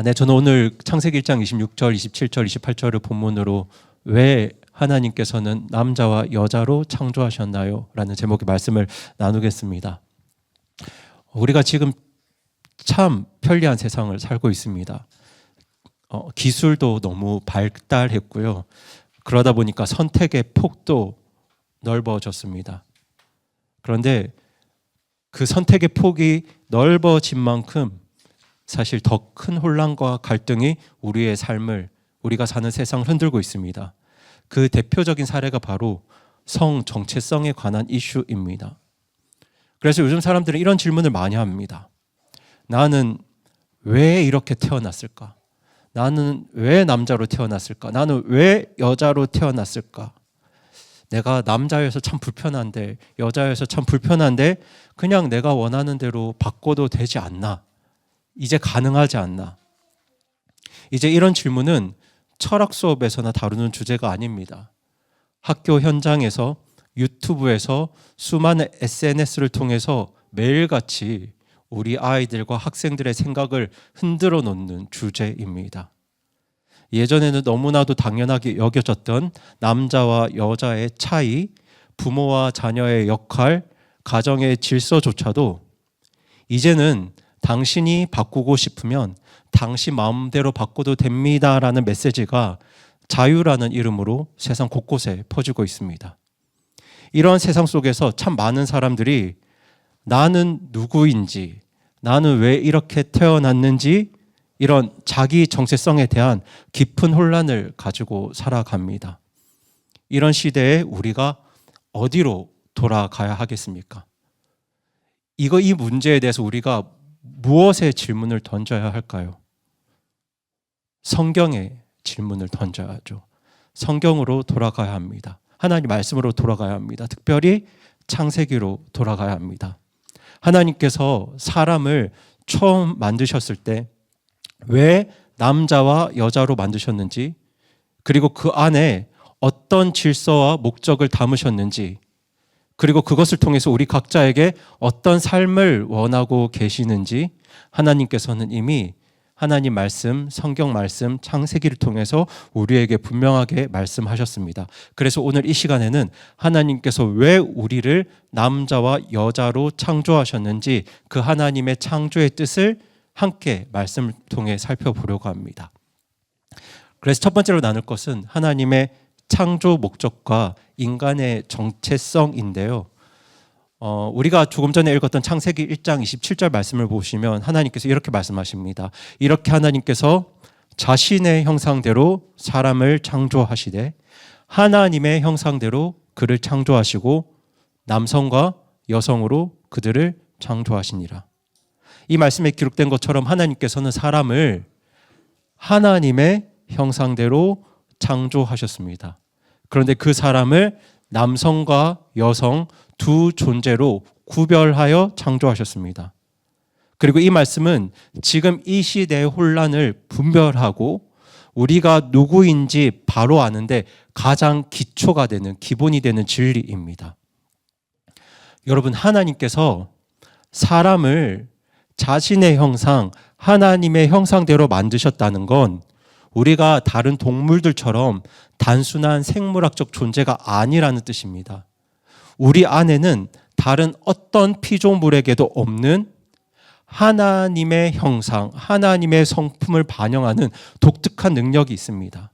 네, 저는 오늘 창세기 1장 26절, 27절, 28절을 본문으로 왜 하나님께서는 남자와 여자로 창조하셨나요? 라는 제목의 말씀을 나누겠습니다. 우리가 지금 참 편리한 세상을 살고 있습니다. 기술도 너무 발달했고요. 그러다 보니까 선택의 폭도 넓어졌습니다. 그런데 그 선택의 폭이 넓어진 만큼 사실 더 큰 혼란과 갈등이 우리의 삶을, 우리가 사는 세상을 흔들고 있습니다. 그 대표적인 사례가 바로 성 정체성에 관한 이슈입니다. 그래서 요즘 사람들은 이런 질문을 많이 합니다. 나는 왜 이렇게 태어났을까? 나는 왜 남자로 태어났을까? 나는 왜 여자로 태어났을까? 내가 남자여서 참 불편한데, 여자여서 참 불편한데 그냥 내가 원하는 대로 바꿔도 되지 않나? 이제 가능하지 않나? 이제 이런 질문은 철학 수업에서나 다루는 주제가 아닙니다. 학교 현장에서, 유튜브에서, 수많은 SNS를 통해서 매일같이 우리 아이들과 학생들의 생각을 흔들어 놓는 주제입니다. 예전에는 너무나도 당연하게 여겨졌던 남자와 여자의 차이, 부모와 자녀의 역할, 가정의 질서조차도 이제는 당신이 바꾸고 싶으면 당신 마음대로 바꿔도 됩니다라는 메시지가 자유라는 이름으로 세상 곳곳에 퍼지고 있습니다. 이런 세상 속에서 참 많은 사람들이 나는 누구인지, 나는 왜 이렇게 태어났는지, 이런 자기 정체성에 대한 깊은 혼란을 가지고 살아갑니다. 이런 시대에 우리가 어디로 돌아가야 하겠습니까? 이 문제에 대해서 우리가 무엇의 질문을 던져야 할까요? 성경의 질문을 던져야죠. 성경으로 돌아가야 합니다. 하나님 말씀으로 돌아가야 합니다. 특별히 창세기로 돌아가야 합니다. 하나님께서 사람을 처음 만드셨을 때 왜 남자와 여자로 만드셨는지, 그리고 그 안에 어떤 질서와 목적을 담으셨는지, 그리고 그것을 통해서 우리 각자에게 어떤 삶을 원하고 계시는지 하나님께서는 이미 하나님 말씀, 성경 말씀, 창세기를 통해서 우리에게 분명하게 말씀하셨습니다. 그래서 오늘 이 시간에는 하나님께서 왜 우리를 남자와 여자로 창조하셨는지 그 하나님의 창조의 뜻을 함께 말씀을 통해 살펴보려고 합니다. 그래서 첫 번째로 나눌 것은 하나님의 창조 목적과 인간의 정체성인데요. 우리가 조금 전에 읽었던 창세기 1장 27절 말씀을 보시면 하나님께서 이렇게 말씀하십니다. 이렇게 하나님께서 자신의 형상대로 사람을 창조하시되 하나님의 형상대로 그를 창조하시고 남성과 여성으로 그들을 창조하시니라. 이 말씀에 기록된 것처럼 하나님께서는 사람을 하나님의 형상대로 창조하셨습니다. 그런데 그 사람을 남성과 여성 두 존재로 구별하여 창조하셨습니다. 그리고 이 말씀은 지금 이 시대의 혼란을 분별하고 우리가 누구인지 바로 아는데 가장 기초가 되는, 기본이 되는 진리입니다. 여러분, 하나님께서 사람을 자신의 형상, 하나님의 형상대로 만드셨다는 건 우리가 다른 동물들처럼 단순한 생물학적 존재가 아니라는 뜻입니다. 우리 안에는 다른 어떤 피조물에게도 없는 하나님의 형상, 하나님의 성품을 반영하는 독특한 능력이 있습니다.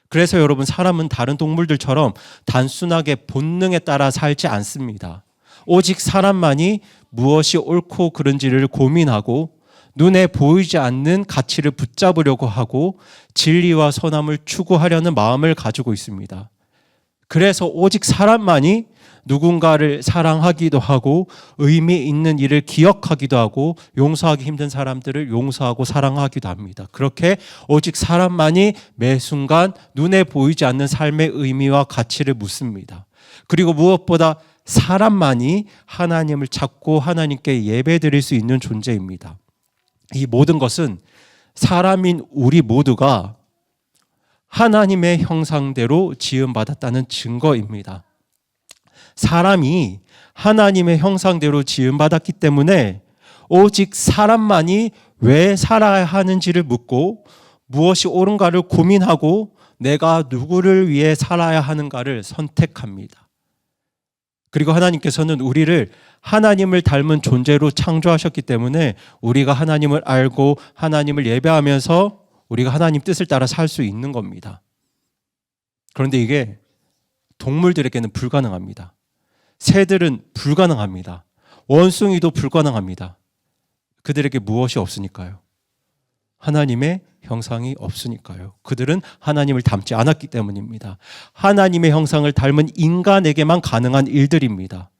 그래서 여러분, 사람은 다른 동물들처럼 단순하게 본능에 따라 살지 않습니다. 오직 사람만이 무엇이 옳고 그른지를 고민하고 눈에 보이지 않는 가치를 붙잡으려고 하고 진리와 선함을 추구하려는 마음을 가지고 있습니다. 그래서 오직 사람만이 누군가를 사랑하기도 하고 의미 있는 일을 기억하기도 하고 용서하기 힘든 사람들을 용서하고 사랑하기도 합니다. 그렇게 오직 사람만이 매 순간 눈에 보이지 않는 삶의 의미와 가치를 묻습니다. 그리고 무엇보다 사람만이 하나님을 찾고 하나님께 예배드릴 수 있는 존재입니다. 이 모든 것은 사람인 우리 모두가 하나님의 형상대로 지음받았다는 증거입니다. 사람이 하나님의 형상대로 지음받았기 때문에 오직 사람만이 왜 살아야 하는지를 묻고 무엇이 옳은가를 고민하고 내가 누구를 위해 살아야 하는가를 선택합니다. 그리고 하나님께서는 우리를 하나님을 닮은 존재로 창조하셨기 때문에 우리가 하나님을 알고 하나님을 예배하면서 우리가 하나님 뜻을 따라 살 수 있는 겁니다. 그런데 이게 동물들에게는 불가능합니다. 새들은 불가능합니다. 원숭이도 불가능합니다. 그들에게 무엇이 없으니까요? 하나님의 형상이 없으니까요. 그들은 하나님을 닮지 않았기 때문입니다. 하나님의 형상을 닮은 인간에게만 가능한 일들입니다.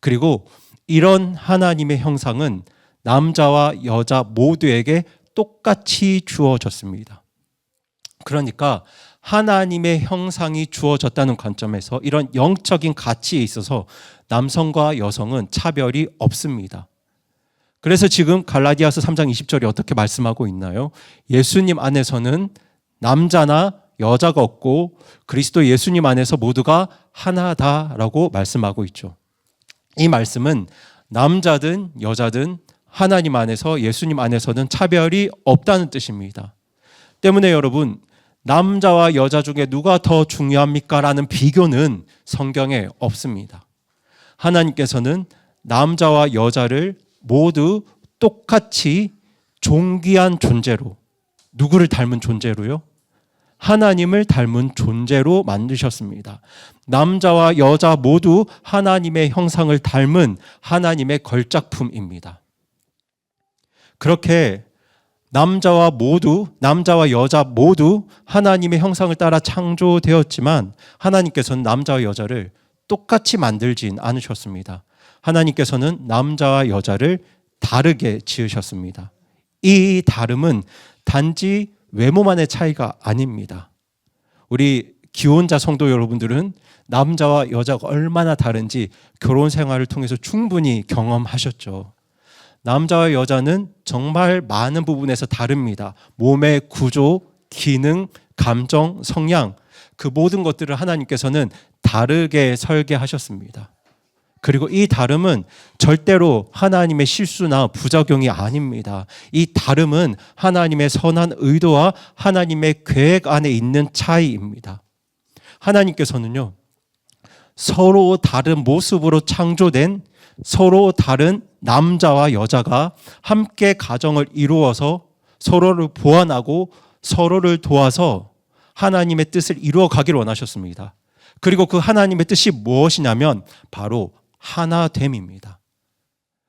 그리고 이런 하나님의 형상은 남자와 여자 모두에게 똑같이 주어졌습니다. 그러니까 하나님의 형상이 주어졌다는 관점에서 이런 영적인 가치에 있어서 남성과 여성은 차별이 없습니다. 그래서 지금 갈라디아서 3장 20절이 어떻게 말씀하고 있나요? 예수님 안에서는 남자나 여자가 없고 그리스도 예수님 안에서 모두가 하나다라고 말씀하고 있죠. 이 말씀은 남자든 여자든 하나님 안에서 예수님 안에서는 차별이 없다는 뜻입니다. 때문에 여러분, 남자와 여자 중에 누가 더 중요합니까? 라는 비교는 성경에 없습니다. 하나님께서는 남자와 여자를 모두 똑같이 존귀한 존재로, 누구를 닮은 존재로요? 하나님을 닮은 존재로 만드셨습니다. 남자와 여자 모두 하나님의 형상을 닮은 하나님의 걸작품입니다. 그렇게 남자와 여자 모두 하나님의 형상을 따라 창조되었지만 하나님께서는 남자와 여자를 똑같이 만들진 않으셨습니다. 하나님께서는 남자와 여자를 다르게 지으셨습니다. 이 다름은 단지 외모만의 차이가 아닙니다. 우리 기혼자 성도 여러분들은 남자와 여자가 얼마나 다른지 결혼 생활을 통해서 충분히 경험하셨죠. 남자와 여자는 정말 많은 부분에서 다릅니다. 몸의 구조, 기능, 감정, 성향, 그 모든 것들을 하나님께서는 다르게 설계하셨습니다. 그리고 이 다름은 절대로 하나님의 실수나 부작용이 아닙니다. 이 다름은 하나님의 선한 의도와 하나님의 계획 안에 있는 차이입니다. 하나님께서는요, 서로 다른 모습으로 창조된 서로 다른 남자와 여자가 함께 가정을 이루어서 서로를 보완하고 서로를 도와서 하나님의 뜻을 이루어 가기를 원하셨습니다. 그리고 그 하나님의 뜻이 무엇이냐면 바로 하나됨입니다.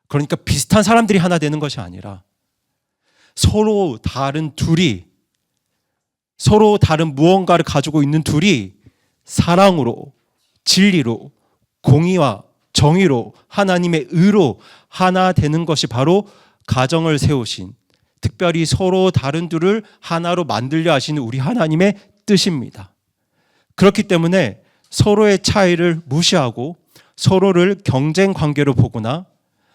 그러니까 비슷한 사람들이 하나 되는 것이 아니라 서로 다른 둘이, 서로 다른 무언가를 가지고 있는 둘이 사랑으로, 진리로, 공의와 정의로, 하나님의 의로 하나 되는 것이 바로 가정을 세우신, 특별히 서로 다른 둘을 하나로 만들려 하시는 우리 하나님의 뜻입니다. 그렇기 때문에 서로의 차이를 무시하고 서로를 경쟁 관계로 보거나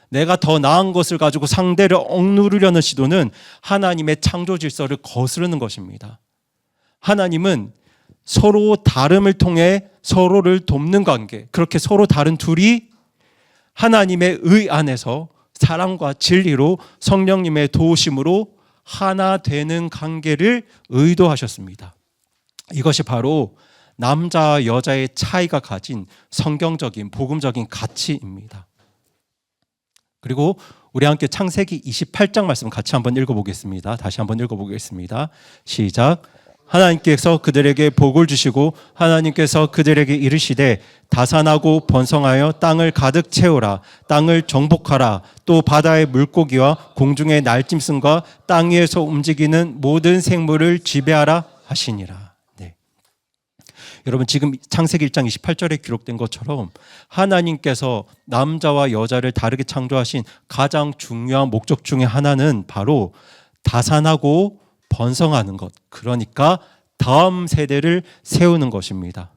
내가 더 나은 것을 가지고 상대를 억누르려는 시도는 하나님의 창조 질서를 거스르는 것입니다. 하나님은 서로 다름을 통해 서로를 돕는 관계, 그렇게 서로 다른 둘이 하나님의 의 안에서 사랑과 진리로 성령님의 도우심으로 하나 되는 관계를 의도하셨습니다. 이것이 바로 남자와 여자의 차이가 가진 성경적인 복음적인 가치입니다. 그리고 우리 함께 창세기 28장 말씀 같이 한번 읽어보겠습니다. 다시 한번 읽어보겠습니다. 시작. 하나님께서 그들에게 복을 주시고 하나님께서 그들에게 이르시되 다산하고 번성하여 땅을 가득 채우라. 땅을 정복하라. 또 바다의 물고기와 공중의 날짐승과 땅 위에서 움직이는 모든 생물을 지배하라 하시니라. 여러분, 지금 창세기 1장 28절에 기록된 것처럼 하나님께서 남자와 여자를 다르게 창조하신 가장 중요한 목적 중에 하나는 바로 다산하고 번성하는 것, 그러니까 다음 세대를 세우는 것입니다.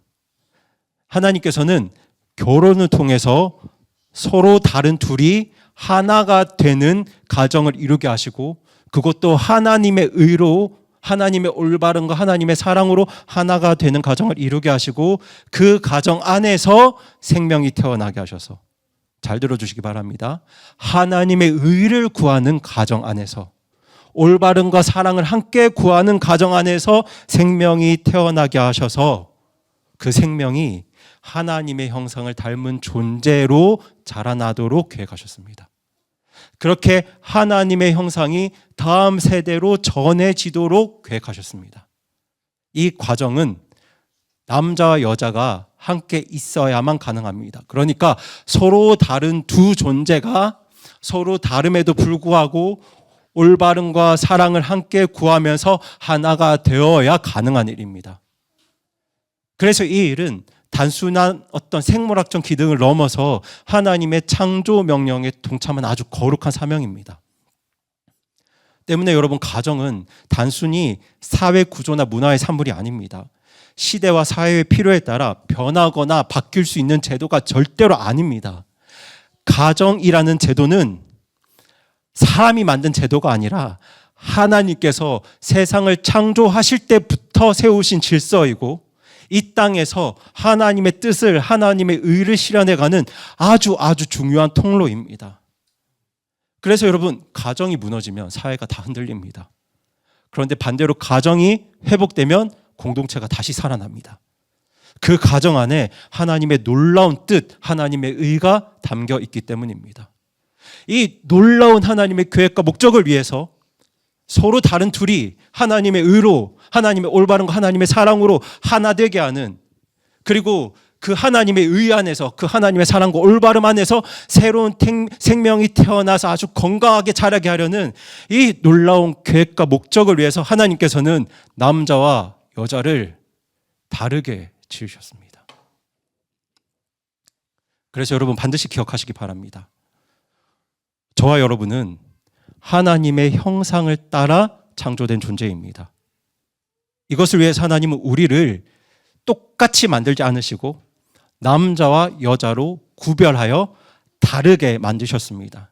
하나님께서는 결혼을 통해서 서로 다른 둘이 하나가 되는 가정을 이루게 하시고 그것도 하나님의 의로, 하나님의 올바른과 하나님의 사랑으로 하나가 되는 가정을 이루게 하시고 그 가정 안에서 생명이 태어나게 하셔서, 잘 들어주시기 바랍니다. 하나님의 의를 구하는 가정 안에서, 올바름과 사랑을 함께 구하는 가정 안에서 생명이 태어나게 하셔서 그 생명이 하나님의 형상을 닮은 존재로 자라나도록 계획하셨습니다. 그렇게 하나님의 형상이 다음 세대로 전해지도록 계획하셨습니다. 이 과정은 남자와 여자가 함께 있어야만 가능합니다. 그러니까 서로 다른 두 존재가 서로 다름에도 불구하고 올바름과 사랑을 함께 구하면서 하나가 되어야 가능한 일입니다. 그래서 이 일은 단순한 어떤 생물학적 기능을 넘어서 하나님의 창조 명령에 동참한 아주 거룩한 사명입니다. 때문에 여러분, 가정은 단순히 사회 구조나 문화의 산물이 아닙니다. 시대와 사회의 필요에 따라 변하거나 바뀔 수 있는 제도가 절대로 아닙니다. 가정이라는 제도는 사람이 만든 제도가 아니라 하나님께서 세상을 창조하실 때부터 세우신 질서이고, 이 땅에서 하나님의 뜻을, 하나님의 의를 실현해가는 아주 중요한 통로입니다. 그래서 여러분, 가정이 무너지면 사회가 다 흔들립니다. 그런데 반대로 가정이 회복되면 공동체가 다시 살아납니다. 그 가정 안에 하나님의 놀라운 뜻, 하나님의 의가 담겨 있기 때문입니다. 이 놀라운 하나님의 계획과 목적을 위해서 서로 다른 둘이 하나님의 의로, 하나님의 올바름과 하나님의 사랑으로 하나 되게 하는, 그리고 그 하나님의 의 안에서, 그 하나님의 사랑과 올바름 안에서 새로운 생명이 태어나서 아주 건강하게 자라게 하려는 이 놀라운 계획과 목적을 위해서 하나님께서는 남자와 여자를 다르게 지으셨습니다. 그래서 여러분, 반드시 기억하시기 바랍니다. 저와 여러분은 하나님의 형상을 따라 창조된 존재입니다. 이것을 위해서 하나님은 우리를 똑같이 만들지 않으시고 남자와 여자로 구별하여 다르게 만드셨습니다.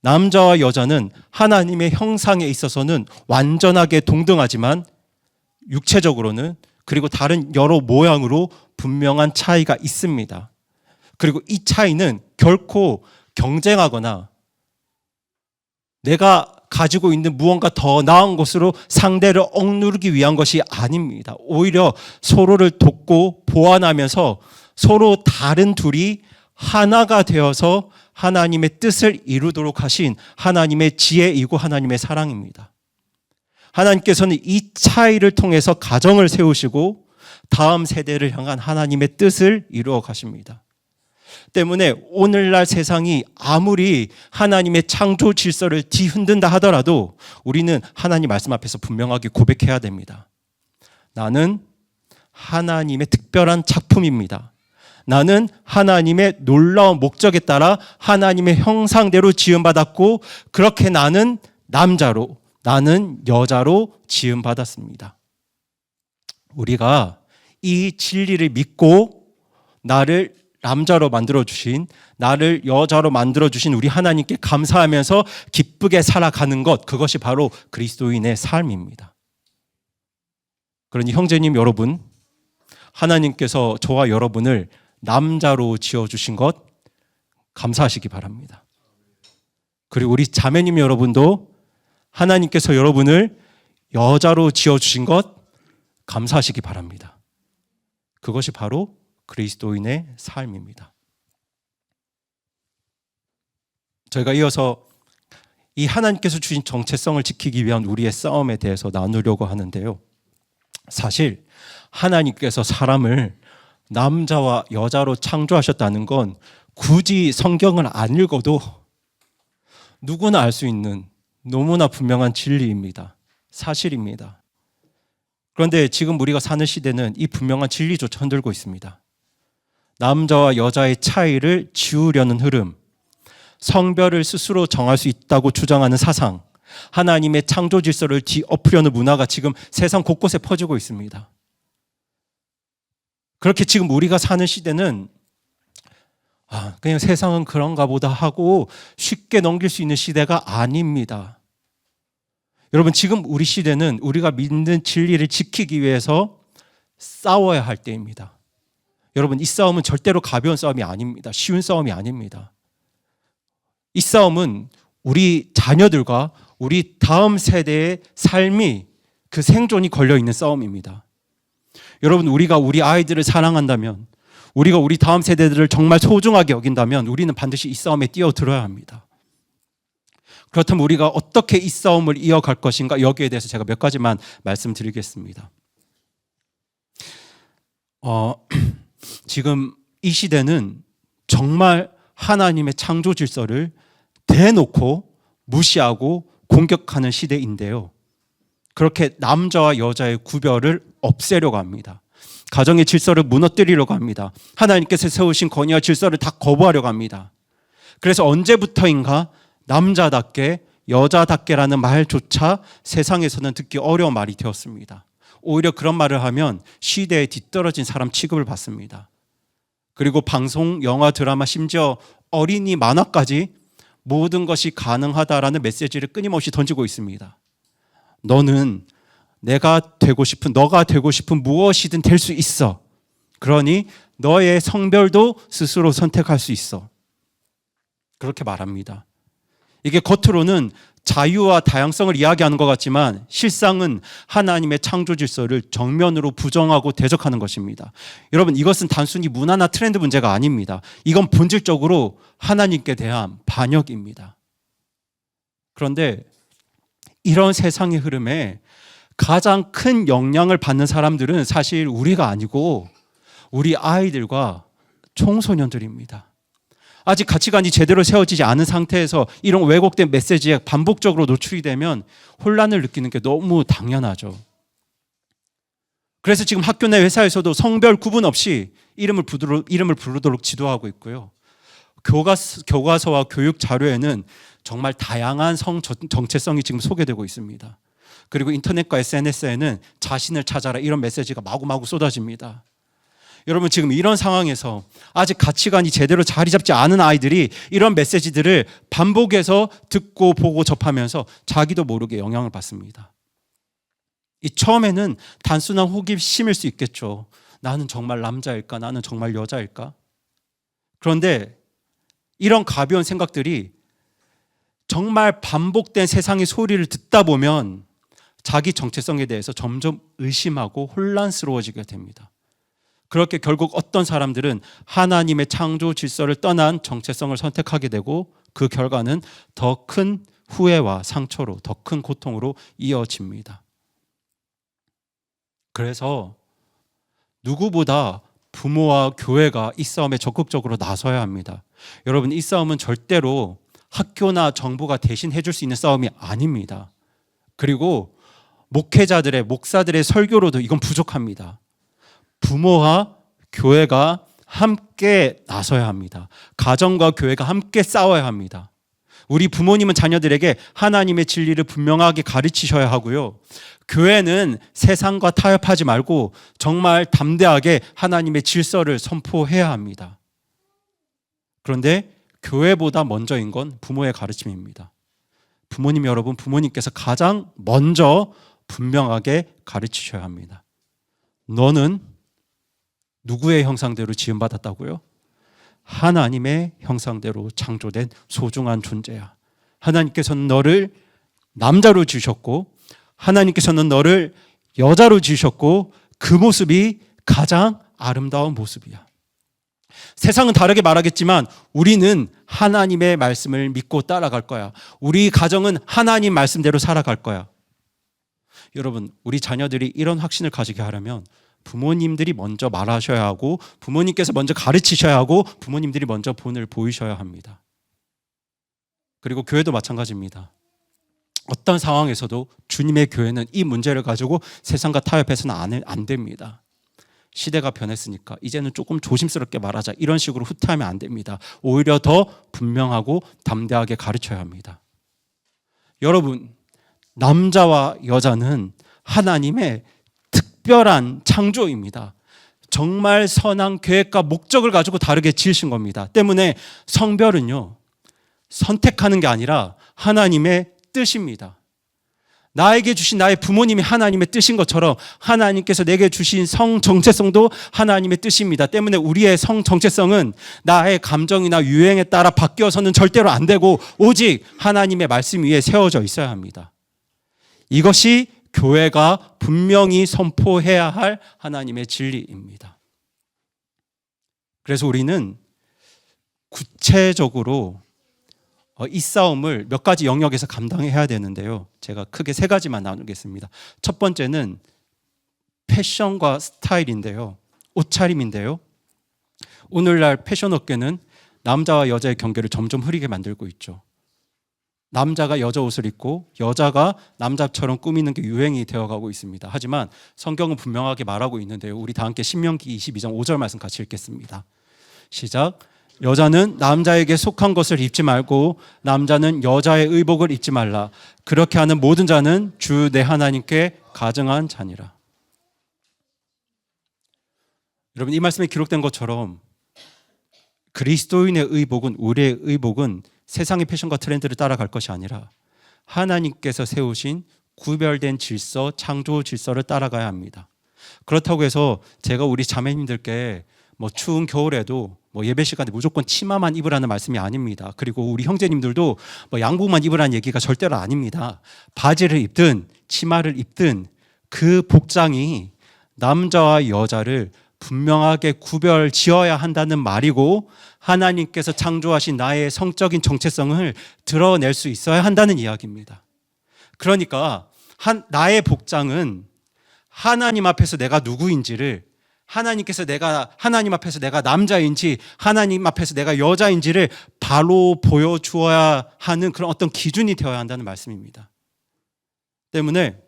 남자와 여자는 하나님의 형상에 있어서는 완전하게 동등하지만 육체적으로는, 그리고 다른 여러 모양으로 분명한 차이가 있습니다. 그리고 이 차이는 결코 경쟁하거나 내가 가지고 있는 무언가 더 나은 것으로 상대를 억누르기 위한 것이 아닙니다. 오히려 서로를 돕고 보완하면서 서로 다른 둘이 하나가 되어서 하나님의 뜻을 이루도록 하신 하나님의 지혜이고 하나님의 사랑입니다. 하나님께서는 이 차이를 통해서 가정을 세우시고 다음 세대를 향한 하나님의 뜻을 이루어 가십니다. 때문에 오늘날 세상이 아무리 하나님의 창조 질서를 뒤흔든다 하더라도 우리는 하나님 말씀 앞에서 분명하게 고백해야 됩니다. 나는 하나님의 특별한 작품입니다. 나는 하나님의 놀라운 목적에 따라 하나님의 형상대로 지음받았고, 그렇게 나는 남자로, 나는 여자로 지음받았습니다. 우리가 이 진리를 믿고 나를 남자로 만들어주신, 나를 여자로 만들어주신 우리 하나님께 감사하면서 기쁘게 살아가는 것, 그것이 바로 그리스도인의 삶입니다. 그러니 형제님 여러분, 하나님께서 저와 여러분을 남자로 지어주신 것 감사하시기 바랍니다. 그리고 우리 자매님 여러분도 하나님께서 여러분을 여자로 지어주신 것 감사하시기 바랍니다. 그것이 바로 그리스도인의 삶입니다. 저희가 이어서 이 하나님께서 주신 정체성을 지키기 위한 우리의 싸움에 대해서 나누려고 하는데요. 사실 하나님께서 사람을 남자와 여자로 창조하셨다는 건 굳이 성경을 안 읽어도 누구나 알 수 있는 너무나 분명한 진리입니다. 사실입니다. 그런데 지금 우리가 사는 시대는 이 분명한 진리조차 흔들고 있습니다. 남자와 여자의 차이를 지우려는 흐름, 성별을 스스로 정할 수 있다고 주장하는 사상, 하나님의 창조 질서를 뒤엎으려는 문화가 지금 세상 곳곳에 퍼지고 있습니다. 그렇게 지금 우리가 사는 시대는 그냥 세상은 그런가 보다 하고 쉽게 넘길 수 있는 시대가 아닙니다. 여러분, 지금 우리 시대는 우리가 믿는 진리를 지키기 위해서 싸워야 할 때입니다. 여러분, 이 싸움은 절대로 가벼운 싸움이 아닙니다. 쉬운 싸움이 아닙니다. 이 싸움은 우리 자녀들과 우리 다음 세대의 삶이 그 생존이 걸려있는 싸움입니다. 여러분, 우리가 우리 아이들을 사랑한다면, 우리가 우리 다음 세대들을 정말 소중하게 여긴다면 우리는 반드시 이 싸움에 뛰어들어야 합니다. 그렇다면 우리가 어떻게 이 싸움을 이어갈 것인가, 여기에 대해서 제가 몇 가지만 말씀드리겠습니다. 지금 이 시대는 정말 하나님의 창조 질서를 대놓고 무시하고 공격하는 시대인데요. 그렇게 남자와 여자의 구별을 없애려고 합니다. 가정의 질서를 무너뜨리려고 합니다. 하나님께서 세우신 권위와 질서를 다 거부하려고 합니다. 그래서 언제부터인가 남자답게 여자답게라는 말조차 세상에서는 듣기 어려운 말이 되었습니다. 오히려 그런 말을 하면 시대에 뒤떨어진 사람 취급을 받습니다. 그리고 방송, 영화, 드라마, 심지어 어린이 만화까지 모든 것이 가능하다라는 메시지를 끊임없이 던지고 있습니다. 너는 너가 되고 싶은 무엇이든 될 수 있어. 그러니 너의 성별도 스스로 선택할 수 있어. 그렇게 말합니다. 이게 겉으로는 자유와 다양성을 이야기하는 것 같지만 실상은 하나님의 창조 질서를 정면으로 부정하고 대적하는 것입니다. 여러분, 이것은 단순히 문화나 트렌드 문제가 아닙니다. 이건 본질적으로 하나님께 대한 반역입니다. 그런데 이런 세상의 흐름에 가장 큰 영향을 받는 사람들은 사실 우리가 아니고 우리 아이들과 청소년들입니다. 아직 가치관이 제대로 세워지지 않은 상태에서 이런 왜곡된 메시지에 반복적으로 노출이 되면 혼란을 느끼는 게 너무 당연하죠. 그래서 지금 학교 내 회사에서도 성별 구분 없이 이름을 부르도록 지도하고 있고요. 교과서와 교육 자료에는 정말 다양한 성 정체성이 지금 소개되고 있습니다. 그리고 인터넷과 SNS에는 자신을 찾아라 이런 메시지가 마구마구 쏟아집니다. 여러분, 지금 이런 상황에서 아직 가치관이 제대로 자리 잡지 않은 아이들이 이런 메시지들을 반복해서 듣고 보고 접하면서 자기도 모르게 영향을 받습니다. 이 처음에는 단순한 호기심일 수 있겠죠. 나는 정말 남자일까? 나는 정말 여자일까? 그런데 이런 가벼운 생각들이 정말 반복된 세상의 소리를 듣다 보면 자기 정체성에 대해서 점점 의심하고 혼란스러워지게 됩니다. 그렇게 결국 어떤 사람들은 하나님의 창조 질서를 떠난 정체성을 선택하게 되고 그 결과는 더 큰 후회와 상처로, 더 큰 고통으로 이어집니다. 그래서 누구보다 부모와 교회가 이 싸움에 적극적으로 나서야 합니다. 여러분, 이 싸움은 절대로 학교나 정부가 대신 해줄 수 있는 싸움이 아닙니다. 그리고 목사들의 설교로도 이건 부족합니다. 부모와 교회가 함께 나서야 합니다. 가정과 교회가 함께 싸워야 합니다. 우리 부모님은 자녀들에게 하나님의 진리를 분명하게 가르치셔야 하고요. 교회는 세상과 타협하지 말고 정말 담대하게 하나님의 질서를 선포해야 합니다. 그런데 교회보다 먼저인 건 부모의 가르침입니다. 부모님 여러분, 부모님께서 가장 먼저 분명하게 가르치셔야 합니다. 너는 누구의 형상대로 지음받았다고요? 하나님의 형상대로 창조된 소중한 존재야. 하나님께서는 너를 남자로 지으셨고 하나님께서는 너를 여자로 지으셨고 그 모습이 가장 아름다운 모습이야. 세상은 다르게 말하겠지만 우리는 하나님의 말씀을 믿고 따라갈 거야. 우리 가정은 하나님 말씀대로 살아갈 거야. 여러분, 우리 자녀들이 이런 확신을 가지게 하려면 부모님들이 먼저 말하셔야 하고 부모님께서 먼저 가르치셔야 하고 부모님들이 먼저 본을 보이셔야 합니다. 그리고 교회도 마찬가지입니다. 어떤 상황에서도 주님의 교회는 이 문제를 가지고 세상과 타협해서는 안 됩니다. 시대가 변했으니까 이제는 조금 조심스럽게 말하자 이런 식으로 후퇴하면 안 됩니다. 오히려 더 분명하고 담대하게 가르쳐야 합니다. 여러분, 남자와 여자는 하나님의 특별한 창조입니다. 정말 선한 계획과 목적을 가지고 다르게 지으신 겁니다. 때문에 성별은요, 선택하는 게 아니라 하나님의 뜻입니다. 나에게 주신 나의 부모님이 하나님의 뜻인 것처럼 하나님께서 내게 주신 성 정체성도 하나님의 뜻입니다. 때문에 우리의 성 정체성은 나의 감정이나 유행에 따라 바뀌어서는 절대로 안 되고 오직 하나님의 말씀 위에 세워져 있어야 합니다. 이것이 교회가 분명히 선포해야 할 하나님의 진리입니다. 그래서 우리는 구체적으로 이 싸움을 몇 가지 영역에서 감당해야 되는데요. 제가 크게 세 가지만 나누겠습니다. 첫 번째는 패션과 스타일인데요. 옷차림인데요. 오늘날 패션 업계는 남자와 여자의 경계를 점점 흐리게 만들고 있죠. 남자가 여자 옷을 입고 여자가 남자처럼 꾸미는 게 유행이 되어가고 있습니다. 하지만 성경은 분명하게 말하고 있는데요. 우리 다 함께 신명기 22장 5절 말씀 같이 읽겠습니다. 시작. 여자는 남자에게 속한 것을 입지 말고 남자는 여자의 의복을 입지 말라. 그렇게 하는 모든 자는 주 내 하나님께 가증한 자니라. 여러분, 이 말씀에 기록된 것처럼 그리스도인의 의복은, 우리의 의복은 세상의 패션과 트렌드를 따라갈 것이 아니라 하나님께서 세우신 구별된 질서, 창조 질서를 따라가야 합니다. 그렇다고 해서 제가 우리 자매님들께 추운 겨울에도 예배 시간에 무조건 치마만 입으라는 말씀이 아닙니다. 그리고 우리 형제님들도 양복만 입으라는 얘기가 절대로 아닙니다. 바지를 입든 치마를 입든 그 복장이 남자와 여자를 분명하게 구별 지어야 한다는 말이고 하나님께서 창조하신 나의 성적인 정체성을 드러낼 수 있어야 한다는 이야기입니다. 그러니까 나의 복장은 하나님 앞에서 내가 누구인지를, 하나님 앞에서 내가 남자인지 하나님 앞에서 내가 여자인지를 바로 보여주어야 하는 그런 어떤 기준이 되어야 한다는 말씀입니다. 때문에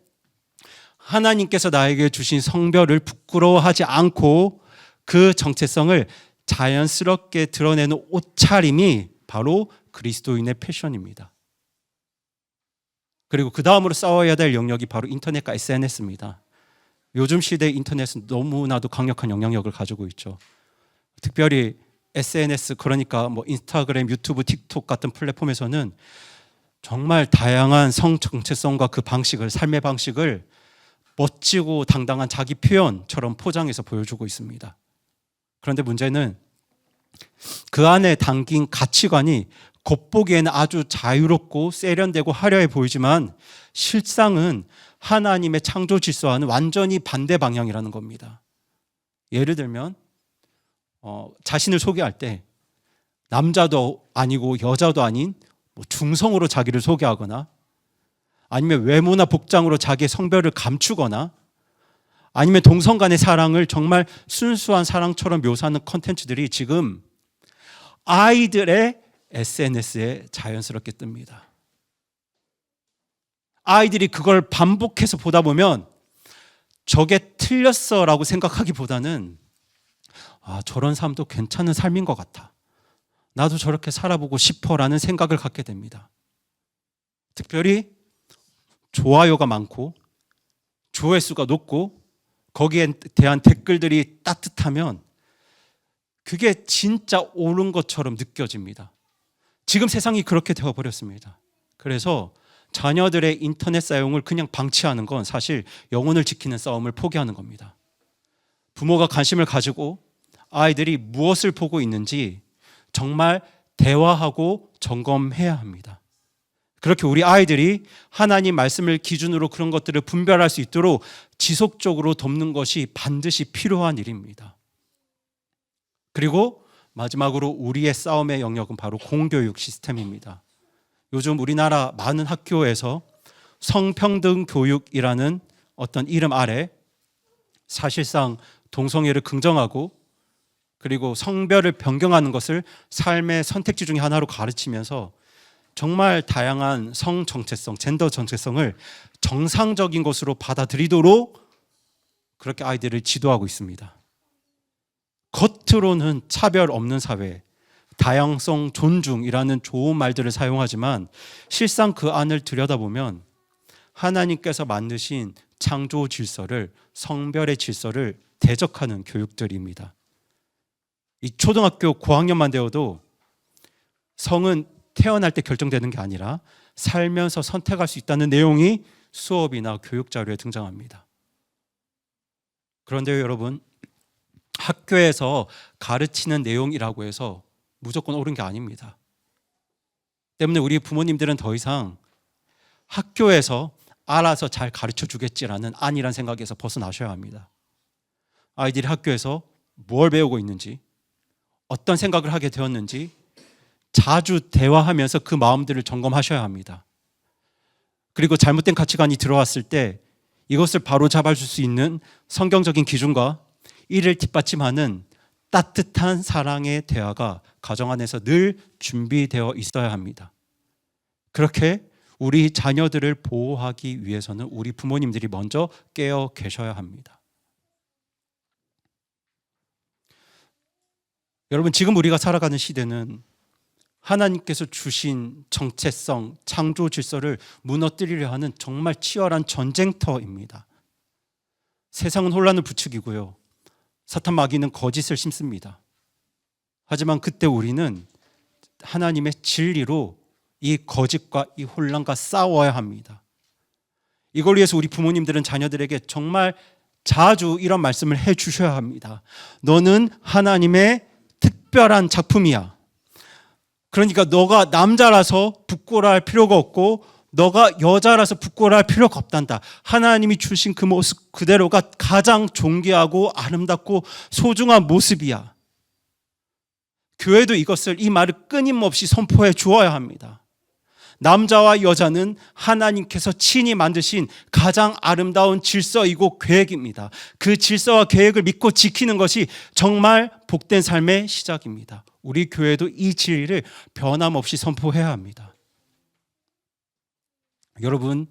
하나님께서 나에게 주신 성별을 부끄러워하지 않고 그 정체성을 자연스럽게 드러내는 옷차림이 바로 그리스도인의 패션입니다. 그리고 그 다음으로 싸워야 될 영역이 바로 인터넷과 SNS입니다. 요즘 시대의 인터넷은 너무나도 강력한 영향력을 가지고 있죠. 특별히 SNS, 그러니까 인스타그램, 유튜브, 틱톡 같은 플랫폼에서는 정말 다양한 성 정체성과 그 방식을, 삶의 방식을 멋지고 당당한 자기 표현처럼 포장해서 보여주고 있습니다. 그런데 문제는 그 안에 담긴 가치관이 겉보기에는 아주 자유롭고 세련되고 화려해 보이지만 실상은 하나님의 창조 질서와는 완전히 반대 방향이라는 겁니다. 예를 들면 자신을 소개할 때 남자도 아니고 여자도 아닌 중성으로 자기를 소개하거나 아니면 외모나 복장으로 자기의 성별을 감추거나 아니면 동성 간의 사랑을 정말 순수한 사랑처럼 묘사하는 콘텐츠들이 지금 아이들의 SNS에 자연스럽게 뜹니다. 아이들이 그걸 반복해서 보다 보면 저게 틀렸어라고 생각하기보다는 저런 삶도 괜찮은 삶인 것 같아. 나도 저렇게 살아보고 싶어라는 생각을 갖게 됩니다. 특별히 좋아요가 많고 조회수가 높고 거기에 대한 댓글들이 따뜻하면 그게 진짜 옳은 것처럼 느껴집니다. 지금 세상이 그렇게 되어버렸습니다. 그래서 자녀들의 인터넷 사용을 그냥 방치하는 건 사실 영혼을 지키는 싸움을 포기하는 겁니다. 부모가 관심을 가지고 아이들이 무엇을 보고 있는지 정말 대화하고 점검해야 합니다. 그렇게 우리 아이들이 하나님 말씀을 기준으로 그런 것들을 분별할 수 있도록 지속적으로 돕는 것이 반드시 필요한 일입니다. 그리고 마지막으로 우리의 싸움의 영역은 바로 공교육 시스템입니다. 요즘 우리나라 많은 학교에서 성평등 교육이라는 어떤 이름 아래 사실상 동성애를 긍정하고 그리고 성별을 변경하는 것을 삶의 선택지 중에 하나로 가르치면서 정말 다양한 성 정체성, 젠더 정체성을 정상적인 것으로 받아들이도록 그렇게 아이들을 지도하고 있습니다. 겉으로는 차별 없는 사회, 다양성 존중이라는 좋은 말들을 사용하지만 실상 그 안을 들여다보면 하나님께서 만드신 창조 질서를, 성별의 질서를 대적하는 교육들입니다. 이 초등학교 고학년만 되어도 성은 태어날 때 결정되는 게 아니라 살면서 선택할 수 있다는 내용이 수업이나 교육 자료에 등장합니다. 그런데요, 여러분, 학교에서 가르치는 내용이라고 해서 무조건 옳은 게 아닙니다. 때문에 우리 부모님들은 더 이상 학교에서 알아서 잘 가르쳐 주겠지라는 안일한 생각에서 벗어나셔야 합니다. 아이들이 학교에서 뭘 배우고 있는지, 어떤 생각을 하게 되었는지 자주 대화하면서 그 마음들을 점검하셔야 합니다. 그리고 잘못된 가치관이 들어왔을 때 이것을 바로 잡아줄 수 있는 성경적인 기준과 이를 뒷받침하는 따뜻한 사랑의 대화가 가정 안에서 늘 준비되어 있어야 합니다. 그렇게 우리 자녀들을 보호하기 위해서는 우리 부모님들이 먼저 깨어 계셔야 합니다. 여러분, 지금 우리가 살아가는 시대는 하나님께서 주신 정체성, 창조 질서를 무너뜨리려 하는 정말 치열한 전쟁터입니다. 세상은 혼란을 부추기고요, 사탄 마귀는 거짓을 심습니다. 하지만 그때 우리는 하나님의 진리로 이 거짓과 이 혼란과 싸워야 합니다. 이걸 위해서 우리 부모님들은 자녀들에게 정말 자주 이런 말씀을 해 주셔야 합니다. 너는 하나님의 특별한 작품이야. 그러니까 너가 남자라서 부끄러워할 필요가 없고 너가 여자라서 부끄러워할 필요가 없단다. 하나님이 주신 그 모습 그대로가 가장 존귀하고 아름답고 소중한 모습이야. 교회도 이 말을 끊임없이 선포해 주어야 합니다. 남자와 여자는 하나님께서 친히 만드신 가장 아름다운 질서이고 계획입니다. 그 질서와 계획을 믿고 지키는 것이 정말 복된 삶의 시작입니다. 우리 교회도 이 진리를 변함없이 선포해야 합니다. 여러분,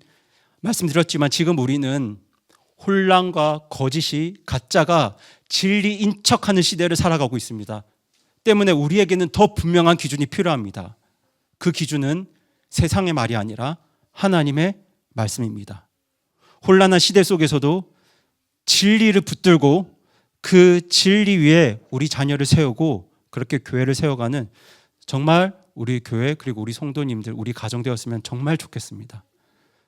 말씀드렸지만 지금 우리는 혼란과 거짓이, 가짜가 진리인 척하는 시대를 살아가고 있습니다. 때문에 우리에게는 더 분명한 기준이 필요합니다. 그 기준은 세상의 말이 아니라 하나님의 말씀입니다. 혼란한 시대 속에서도 진리를 붙들고 그 진리 위에 우리 자녀를 세우고 그렇게 교회를 세워가는 정말 우리 교회 그리고 우리 성도님들, 우리 가정 되었으면 정말 좋겠습니다.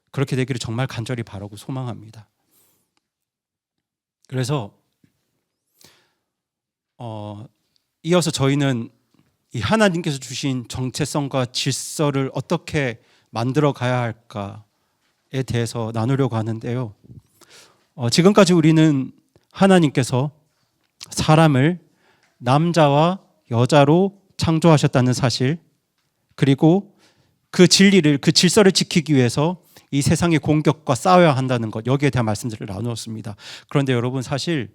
그렇게 되기를 정말 간절히 바라고 소망합니다. 그래서 이어서 저희는 이 하나님께서 주신 정체성과 질서를 어떻게 만들어 가야 할까에 대해서 나누려고 하는데요. 지금까지 우리는 하나님께서 사람을 남자와 여자로 창조하셨다는 사실, 그리고 그 진리를, 그 질서를 지키기 위해서 이 세상의 공격과 싸워야 한다는 것, 여기에 대한 말씀들을 나누었습니다. 그런데 여러분, 사실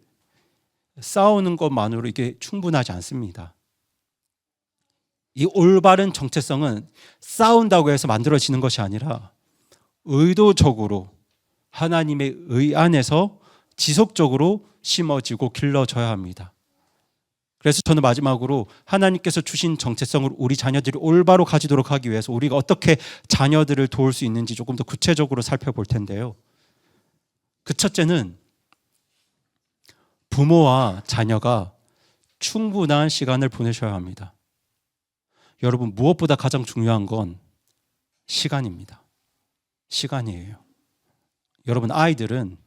싸우는 것만으로 이게 충분하지 않습니다. 이 올바른 정체성은 싸운다고 해서 만들어지는 것이 아니라 의도적으로 하나님의 의 안에서 지속적으로 심어지고 길러져야 합니다. 그래서 저는 마지막으로 하나님께서 주신 정체성을 우리 자녀들이 올바로 가지도록 하기 위해서 우리가 어떻게 자녀들을 도울 수 있는지 조금 더 구체적으로 살펴볼 텐데요. 그 첫째는 부모와 자녀가 충분한 시간을 보내셔야 합니다. 여러분, 무엇보다 가장 중요한 건 시간입니다. 시간이에요. 여러분, 아이들은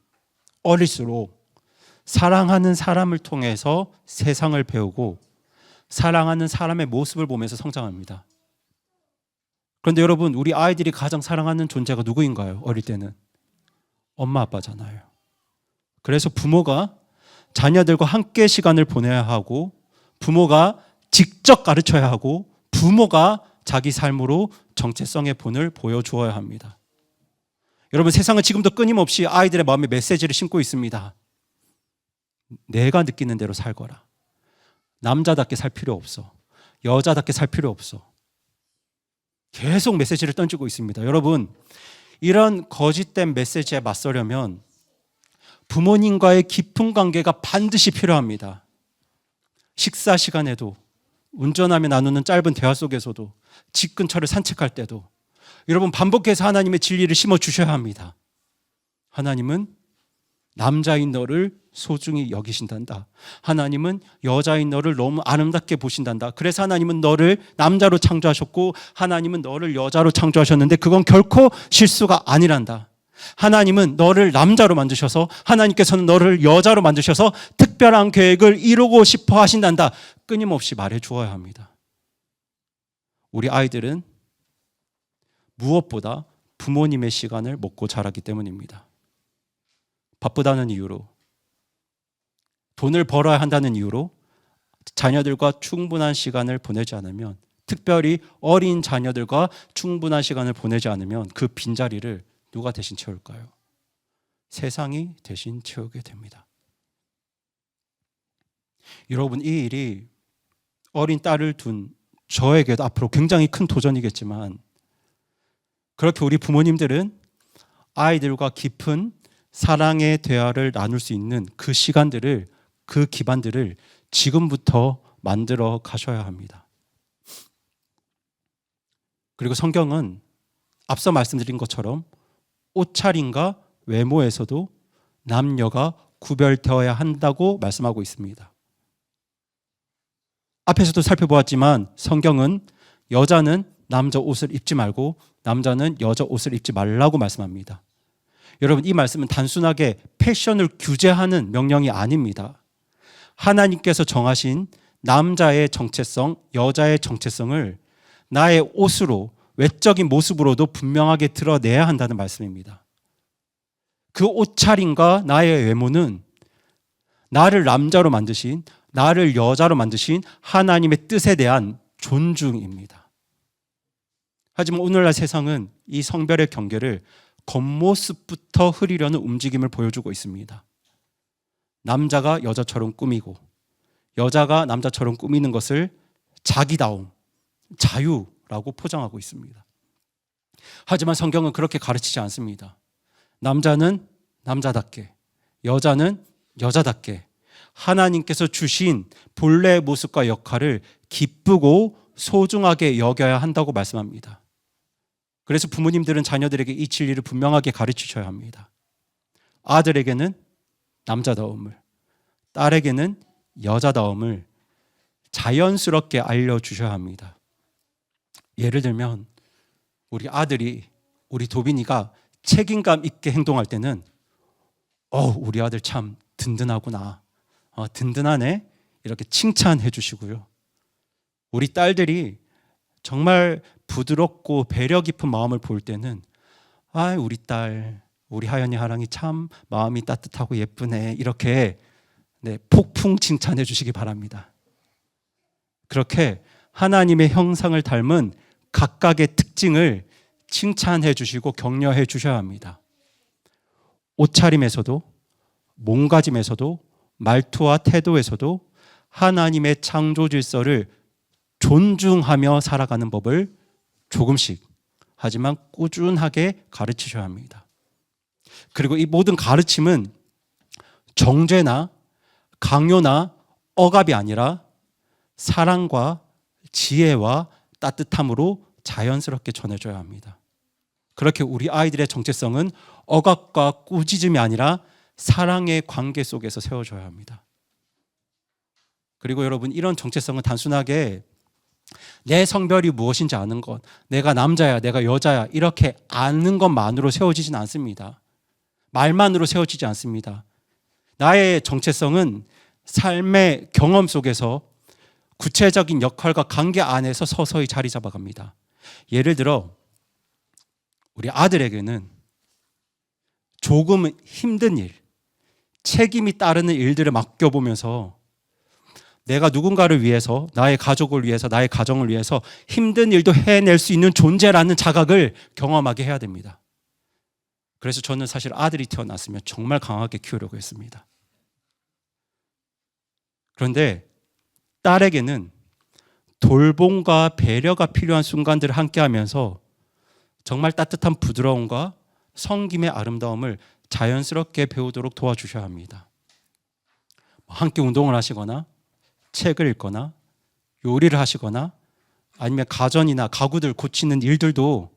어릴수록 사랑하는 사람을 통해서 세상을 배우고 사랑하는 사람의 모습을 보면서 성장합니다. 그런데 여러분, 우리 아이들이 가장 사랑하는 존재가 누구인가요? 어릴 때는 엄마 아빠잖아요. 그래서 부모가 자녀들과 함께 시간을 보내야 하고, 부모가 직접 가르쳐야 하고, 부모가 자기 삶으로 정체성의 본을 보여주어야 합니다. 여러분, 세상은 지금도 끊임없이 아이들의 마음에 메시지를 심고 있습니다. 내가 느끼는 대로 살거라. 남자답게 살 필요 없어. 여자답게 살 필요 없어. 계속 메시지를 던지고 있습니다. 여러분, 이런 거짓된 메시지에 맞서려면 부모님과의 깊은 관계가 반드시 필요합니다. 식사 시간에도, 운전하며 나누는 짧은 대화 속에서도, 집 근처를 산책할 때도 여러분, 반복해서 하나님의 진리를 심어주셔야 합니다. 하나님은 남자인 너를 소중히 여기신단다. 하나님은 여자인 너를 너무 아름답게 보신단다. 그래서 하나님은 너를 남자로 창조하셨고 하나님은 너를 여자로 창조하셨는데 그건 결코 실수가 아니란다. 하나님은 너를 남자로 만드셔서, 하나님께서는 너를 여자로 만드셔서 특별한 계획을 이루고 싶어 하신단다. 끊임없이 말해 주어야 합니다. 우리 아이들은 무엇보다 부모님의 시간을 먹고 자라기 때문입니다. 바쁘다는 이유로, 돈을 벌어야 한다는 이유로 자녀들과 충분한 시간을 보내지 않으면, 특별히 어린 자녀들과 충분한 시간을 보내지 않으면 그 빈자리를 누가 대신 채울까요? 세상이 대신 채우게 됩니다. 여러분, 이 일이 어린 딸을 둔 저에게도 앞으로 굉장히 큰 도전이겠지만, 그렇게 우리 부모님들은 아이들과 깊은 사랑의 대화를 나눌 수 있는 그 시간들을, 그 기반들을 지금부터 만들어 가셔야 합니다. 그리고 성경은 앞서 말씀드린 것처럼 옷차림과 외모에서도 남녀가 구별되어야 한다고 말씀하고 있습니다. 앞에서도 살펴보았지만 성경은 여자는 남자 옷을 입지 말고 남자는 여자 옷을 입지 말라고 말씀합니다. 여러분, 이 말씀은 단순하게 패션을 규제하는 명령이 아닙니다. 하나님께서 정하신 남자의 정체성, 여자의 정체성을 나의 옷으로, 외적인 모습으로도 분명하게 드러내야 한다는 말씀입니다. 그 옷차림과 나의 외모는 나를 남자로 만드신, 나를 여자로 만드신 하나님의 뜻에 대한 존중입니다. 하지만 오늘날 세상은 이 성별의 경계를 겉모습부터 흐리려는 움직임을 보여주고 있습니다. 남자가 여자처럼 꾸미고 여자가 남자처럼 꾸미는 것을 자기다움, 자유라고 포장하고 있습니다. 하지만 성경은 그렇게 가르치지 않습니다. 남자는 남자답게, 여자는 여자답게 하나님께서 주신 본래의 모습과 역할을 기쁘고 소중하게 여겨야 한다고 말씀합니다. 그래서 부모님들은 자녀들에게 이 진리를 분명하게 가르치셔야 합니다. 아들에게는 남자다움을, 딸에게는 여자다움을 자연스럽게 알려주셔야 합니다. 예를 들면 우리 아들이, 우리 도빈이가 책임감 있게 행동할 때는 우리 아들 참 든든하구나, 든든하네, 이렇게 칭찬해 주시고요. 우리 딸들이 정말 부드럽고 배려 깊은 마음을 보일 때는 우리 딸, 우리 하연이 하랑이 참 마음이 따뜻하고 예쁘네, 이렇게 폭풍 칭찬해 주시기 바랍니다. 그렇게 하나님의 형상을 닮은 각각의 특징을 칭찬해 주시고 격려해 주셔야 합니다. 옷차림에서도, 몸가짐에서도, 말투와 태도에서도 하나님의 창조 질서를 존중하며 살아가는 법을 조금씩, 하지만 꾸준하게 가르치셔야 합니다. 그리고 이 모든 가르침은 정죄나 강요나 억압이 아니라 사랑과 지혜와 따뜻함으로 자연스럽게 전해줘야 합니다. 그렇게 우리 아이들의 정체성은 억압과 꾸짖음이 아니라 사랑의 관계 속에서 세워줘야 합니다. 그리고 여러분, 이런 정체성은 단순하게 내 성별이 무엇인지 아는 것, 내가 남자야, 내가 여자야, 이렇게 아는 것만으로 세워지진 않습니다. 말만으로 세워지지 않습니다. 나의 정체성은 삶의 경험 속에서 구체적인 역할과 관계 안에서 서서히 자리 잡아갑니다. 예를 들어 우리 아들에게는 조금 힘든 일, 책임이 따르는 일들을 맡겨보면서 내가 누군가를 위해서, 나의 가족을 위해서, 나의 가정을 위해서 힘든 일도 해낼 수 있는 존재라는 자각을 경험하게 해야 됩니다. 그래서 저는 사실 아들이 태어났으면 정말 강하게 키우려고 했습니다. 그런데 딸에게는 돌봄과 배려가 필요한 순간들을 함께 하면서 정말 따뜻한 부드러움과 섬김의 아름다움을 자연스럽게 배우도록 도와주셔야 합니다. 함께 운동을 하시거나 책을 읽거나 요리를 하시거나 아니면 가전이나 가구들 고치는 일들도,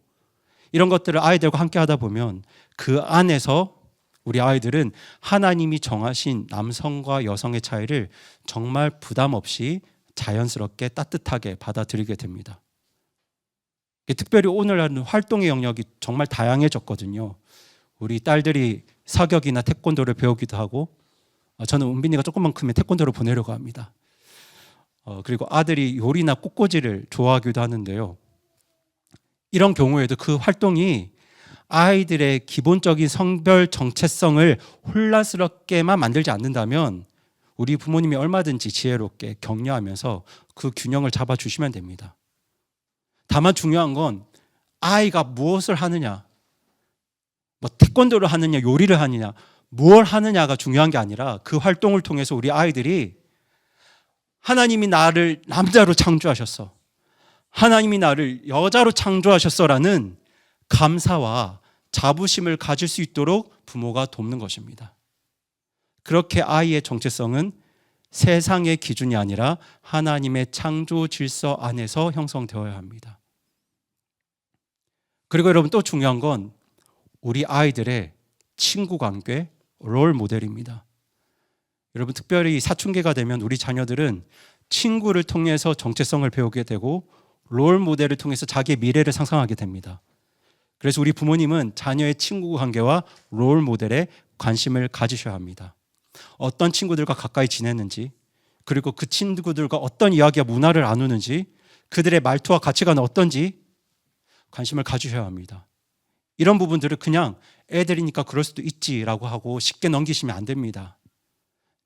이런 것들을 아이들과 함께 하다 보면 그 안에서 우리 아이들은 하나님이 정하신 남성과 여성의 차이를 정말 부담 없이 자연스럽게 따뜻하게 받아들이게 됩니다. 특별히 오늘날은 활동의 영역이 정말 다양해졌거든요. 우리 딸들이 사격이나 태권도를 배우기도 하고, 저는 은빈이가 조금만 크면 태권도를 보내려고 합니다. 그리고 아들이 요리나 꽃꽂이를 좋아하기도 하는데요. 이런 경우에도 그 활동이 아이들의 기본적인 성별 정체성을 혼란스럽게만 만들지 않는다면 우리 부모님이 얼마든지 지혜롭게 격려하면서 그 균형을 잡아주시면 됩니다. 다만 중요한 건 아이가 무엇을 하느냐, 뭐 태권도를 하느냐, 요리를 하느냐, 무엇을 하느냐가 중요한 게 아니라 그 활동을 통해서 우리 아이들이 하나님이 나를 남자로 창조하셨어, 하나님이 나를 여자로 창조하셨어라는 감사와 자부심을 가질 수 있도록 부모가 돕는 것입니다. 그렇게 아이의 정체성은 세상의 기준이 아니라 하나님의 창조 질서 안에서 형성되어야 합니다. 그리고 여러분, 또 중요한 건 우리 아이들의 친구 관계, 롤 모델입니다. 여러분, 특별히 사춘기가 되면 우리 자녀들은 친구를 통해서 정체성을 배우게 되고 롤 모델을 통해서 자기의 미래를 상상하게 됩니다. 그래서 우리 부모님은 자녀의 친구 관계와 롤 모델에 관심을 가지셔야 합니다. 어떤 친구들과 가까이 지내는지, 그리고 그 친구들과 어떤 이야기와 문화를 나누는지, 그들의 말투와 가치관은 어떤지 관심을 가지셔야 합니다. 이런 부분들을 그냥 애들이니까 그럴 수도 있지라고 하고 쉽게 넘기시면 안 됩니다.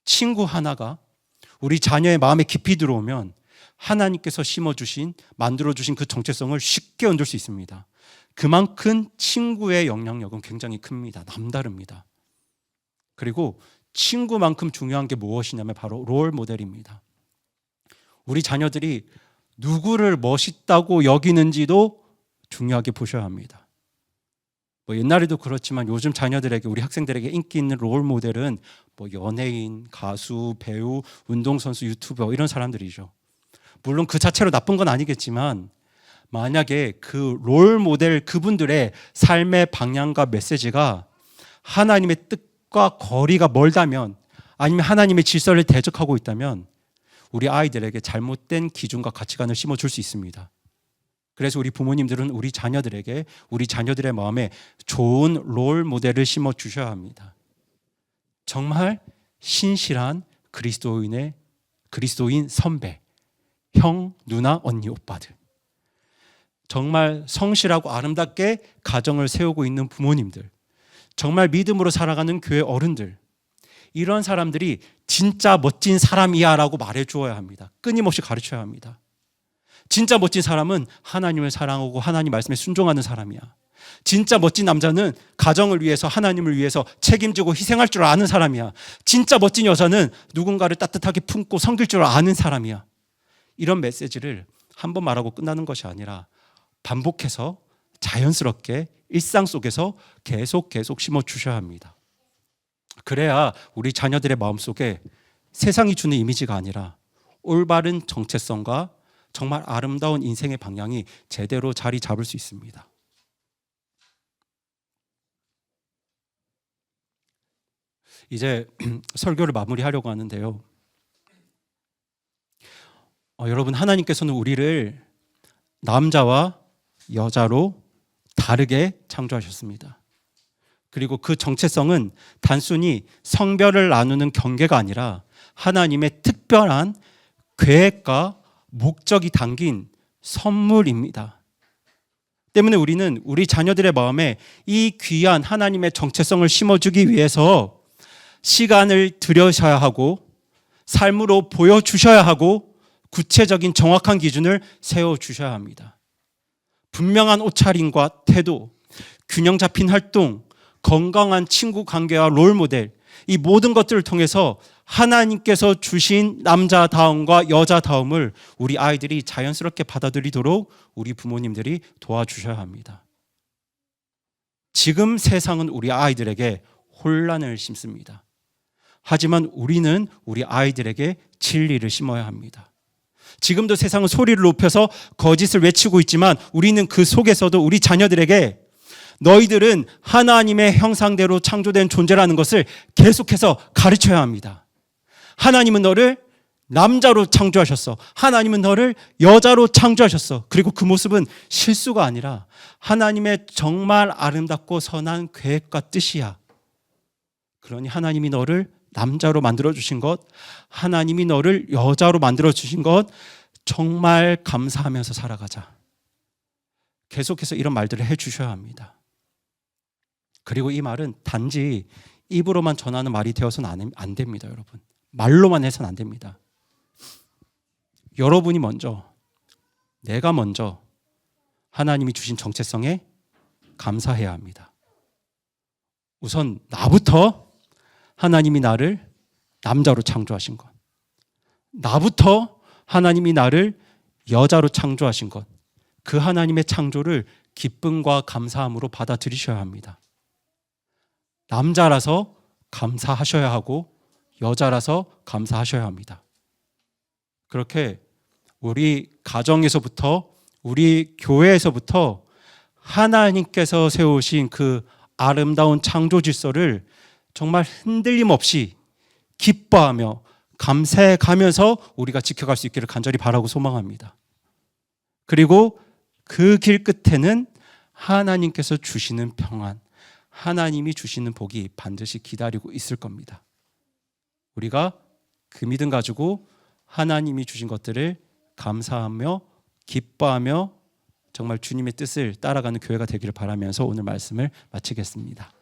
친구 하나가 우리 자녀의 마음에 깊이 들어오면 하나님께서 심어주신, 만들어주신 그 정체성을 쉽게 얻을 수 있습니다. 그만큼 친구의 영향력은 굉장히 큽니다. 남다릅니다. 그리고 친구만큼 중요한 게 무엇이냐면 바로 롤 모델입니다. 우리 자녀들이 누구를 멋있다고 여기는지도 중요하게 보셔야 합니다. 뭐 옛날에도 그렇지만 요즘 자녀들에게, 우리 학생들에게 인기 있는 롤 모델은 뭐 연예인, 가수, 배우, 운동선수, 유튜버 이런 사람들이죠. 물론 그 자체로 나쁜 건 아니겠지만 만약에 그 롤 모델, 그분들의 삶의 방향과 메시지가 하나님의 뜻과 거리가 멀다면, 아니면 하나님의 질서를 대적하고 있다면 우리 아이들에게 잘못된 기준과 가치관을 심어줄 수 있습니다. 그래서 우리 부모님들은 우리 자녀들에게, 우리 자녀들의 마음에 좋은 롤 모델을 심어주셔야 합니다. 정말 신실한 그리스도인 선배, 형, 누나, 언니, 오빠들, 정말 성실하고 아름답게 가정을 세우고 있는 부모님들, 정말 믿음으로 살아가는 교회 어른들, 이런 사람들이 진짜 멋진 사람이야 라고 말해 주어야 합니다. 끊임없이 가르쳐야 합니다. 진짜 멋진 사람은 하나님을 사랑하고 하나님 말씀에 순종하는 사람이야. 진짜 멋진 남자는 가정을 위해서, 하나님을 위해서 책임지고 희생할 줄 아는 사람이야. 진짜 멋진 여자는 누군가를 따뜻하게 품고 섬길 줄 아는 사람이야. 이런 메시지를 한 번 말하고 끝나는 것이 아니라 반복해서 자연스럽게 일상 속에서 계속 심어주셔야 합니다. 그래야 우리 자녀들의 마음속에 세상이 주는 이미지가 아니라 올바른 정체성과 정말 아름다운 인생의 방향이 제대로 자리 잡을 수 있습니다. 이제 설교를 마무리하려고 하는데요. 여러분, 하나님께서는 우리를 남자와 여자로 다르게 창조하셨습니다. 그리고 그 정체성은 단순히 성별을 나누는 경계가 아니라 하나님의 특별한 계획과 목적이 담긴 선물입니다. 때문에 우리는 우리 자녀들의 마음에 이 귀한 하나님의 정체성을 심어주기 위해서 시간을 들여셔야 하고, 삶으로 보여주셔야 하고, 구체적인 정확한 기준을 세워주셔야 합니다. 분명한 옷차림과 태도, 균형 잡힌 활동, 건강한 친구 관계와 롤 모델, 이 모든 것들을 통해서 하나님께서 주신 남자다움과 여자다움을 우리 아이들이 자연스럽게 받아들이도록 우리 부모님들이 도와주셔야 합니다. 지금 세상은 우리 아이들에게 혼란을 심습니다. 하지만 우리는 우리 아이들에게 진리를 심어야 합니다. 지금도 세상은 소리를 높여서 거짓을 외치고 있지만 우리는 그 속에서도 우리 자녀들에게 너희들은 하나님의 형상대로 창조된 존재라는 것을 계속해서 가르쳐야 합니다. 하나님은 너를 남자로 창조하셨어. 하나님은 너를 여자로 창조하셨어. 그리고 그 모습은 실수가 아니라 하나님의 정말 아름답고 선한 계획과 뜻이야. 그러니 하나님이 너를 남자로 만들어주신 것, 하나님이 너를 여자로 만들어주신 것 정말 감사하면서 살아가자. 계속해서 이런 말들을 해주셔야 합니다. 그리고 이 말은 단지 입으로만 전하는 말이 되어서는 안 됩니다, 여러분. 말로만 해서는 안 됩니다. 여러분이 먼저, 내가 먼저 하나님이 주신 정체성에 감사해야 합니다. 우선 나부터 하나님이 나를 남자로 창조하신 것, 나부터 하나님이 나를 여자로 창조하신 것, 그 하나님의 창조를 기쁨과 감사함으로 받아들이셔야 합니다. 남자라서 감사하셔야 하고 여자라서 감사하셔야 합니다. 그렇게 우리 가정에서부터, 우리 교회에서부터 하나님께서 세우신 그 아름다운 창조 질서를 정말 흔들림 없이 기뻐하며 감사해 가면서 우리가 지켜갈 수 있기를 간절히 바라고 소망합니다. 그리고 그 길 끝에는 하나님께서 주시는 평안, 하나님이 주시는 복이 반드시 기다리고 있을 겁니다. 우리가 그 믿음 가지고 하나님이 주신 것들을 감사하며 기뻐하며 정말 주님의 뜻을 따라가는 교회가 되기를 바라면서 오늘 말씀을 마치겠습니다.